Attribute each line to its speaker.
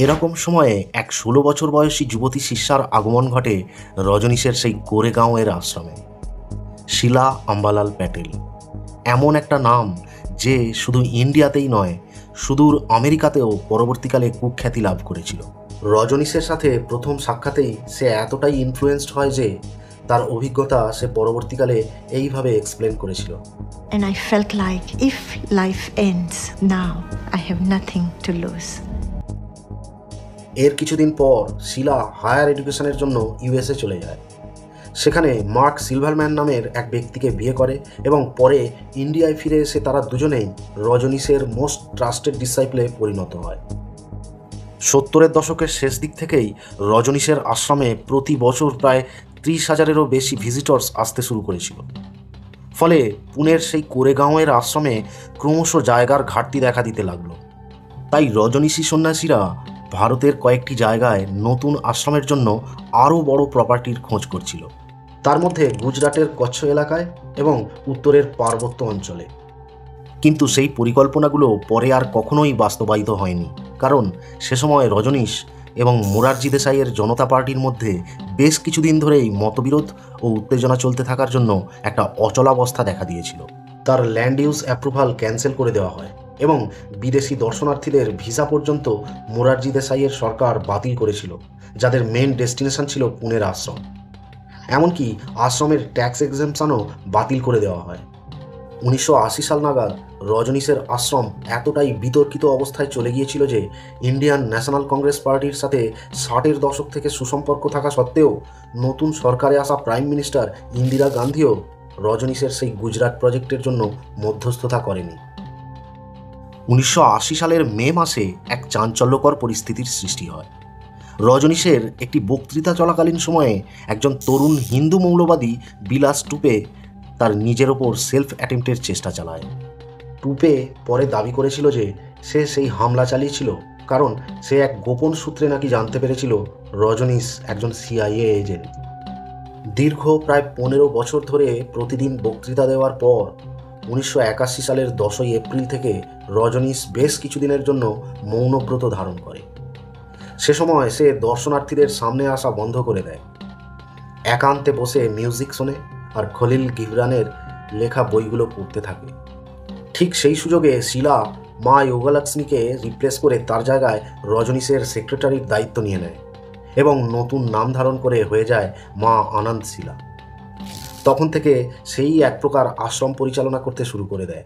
Speaker 1: এরকম সময়ে এক ১৬ বছর বয়সী যুবতী শিষ্যার আগমন ঘটে রজনীশের সেই কোরেগাঁওয়ের আশ্রমে। শিলা আম্বালাল প্যাটেল এমন একটা নাম যে শুধু ইন্ডিয়াতেই নয়, সুদূর আমেরিকাতেও পরবর্তীকালে কুখ্যাতি লাভ করেছিল। রজনীশের সাথে প্রথম সাক্ষাতেই সে এতটাই ইনফ্লুয়েন্সড হয় যে তার অভিজ্ঞতা সে পরবর্তীকালে এইভাবে এক্সপ্লেন করেছিল।
Speaker 2: And I felt like if life ends now, I have nothing to lose.
Speaker 1: এর কিছুদিন পর শিলা হায়ার এডুকেশনের জন্য ইউএসএ চলে যায়। সেখানে মার্ক সিলভারম্যান নামের এক ব্যক্তিকে বিয়ে করে এবং পরে ইন্ডিয়ায় ফিরে এসে তারা দুজনেই রজনীশের মোস্ট ট্রাস্টেড ডিসাইপলে পরিণত হয়। ৭০-এর দশকের শেষ দিক থেকেই রজনীশের আশ্রমে প্রতি বছর প্রায় ৩০,০০০-এরও বেশি ভিজিটর্স আসতে শুরু করেছিল। ফলে পুনের সেই কোরেগাঁওয়ের আশ্রমে ক্রমশ জায়গার ঘাটতি দেখা দিতে লাগলো। তাই রজনীশী সন্ন্যাসীরা ভারতের কয়েকটি জায়গায় নতুন আশ্রমের জন্য আরও বড় প্রপার্টির খোঁজ করছিল, তার মধ্যে গুজরাটের কচ্ছ এলাকায় এবং উত্তরের পার্বত্য অঞ্চলে। কিন্তু সেই পরিকল্পনাগুলো পরে আর কখনোই বাস্তবায়িত হয়নি, কারণ সে সময় রজনীশ এবং মোরারজি দেশাইয়ের জনতা পার্টির মধ্যে বেশ কিছুদিন ধরেই মতবিরোধ ও উত্তেজনা চলতে থাকার জন্য একটা অচলাবস্থা দেখা দিয়েছিল। তার ল্যান্ড ইউজ অ্যাপ্রুভাল ক্যান্সেল করে দেওয়া হয় এবং বিদেশি দর্শনার্থীদের ভিসা পর্যন্ত মোরারজি দেশাইয়ের সরকার বাতিল করেছিল, যাদের মেন ডেস্টিনেশন ছিল পুনের আশ্রম। এমনকি আশ্রমের ট্যাক্স এক্সেম্পশনও বাতিল করে দেওয়া হয়। ১৯৮০ সাল নাগাদ রজনীশের আশ্রম এতটাই বিতর্কিত অবস্থায় চলে গিয়েছিল যে ইন্ডিয়ান ন্যাশনাল কংগ্রেস পার্টির সাথে ৬০-এর দশক থেকে সুসম্পর্ক থাকা সত্ত্বেও নতুন সরকারে আসা প্রাইম মিনিস্টার ইন্দিরা গান্ধীও রজনীশের সেই গুজরাট প্রজেক্টের জন্য মধ্যস্থতা করেনি। ১৯৮০ সালের মে মাসে এক চাঞ্চল্যকর পরিস্থিতির সৃষ্টি হয়। রজনীশের একটি বক্তৃতা চলাকালীন সময়ে একজন তরুণ হিন্দু মৌলবাদী বিলাস টুপে তার নিজের ওপর সেলফ অ্যাটেম্পটের চেষ্টা চালায়। টুপে পরে দাবি করেছিল যে সে সেই হামলা চালিয়েছিল কারণ সে এক গোপন সূত্রে নাকি জানতে পেরেছিল রজনীশ একজন সিআইএ এজেন্ট। দীর্ঘ প্রায় ১৫ বছর ধরে প্রতিদিন বক্তৃতা দেওয়ার পর ১৯৮১ সালের ১০ই এপ্রিল থেকে রজনীশ বেশ কিছুদিনের জন্য মৌনব্রত ধারণ করে। সে সময় সে দর্শনার্থীদের সামনে আসা বন্ধ করে দেয়, একান্তে বসে মিউজিক শোনে আর খলিল গিবরানের লেখা বইগুলো পড়তে থাকে। ঠিক সেই সুযোগে শিলা মা যোগালক্ষ্মীকে রিপ্লেস করে তার জায়গায় রজনীশের সেক্রেটারির দায়িত্ব নিয়ে নেয় এবং নতুন নাম ধারণ করে হয়ে যায় মা আনন্দ শিলা। তখন থেকে সেই এক প্রকার আশ্রম পরিচালনা করতে শুরু করে দেয়।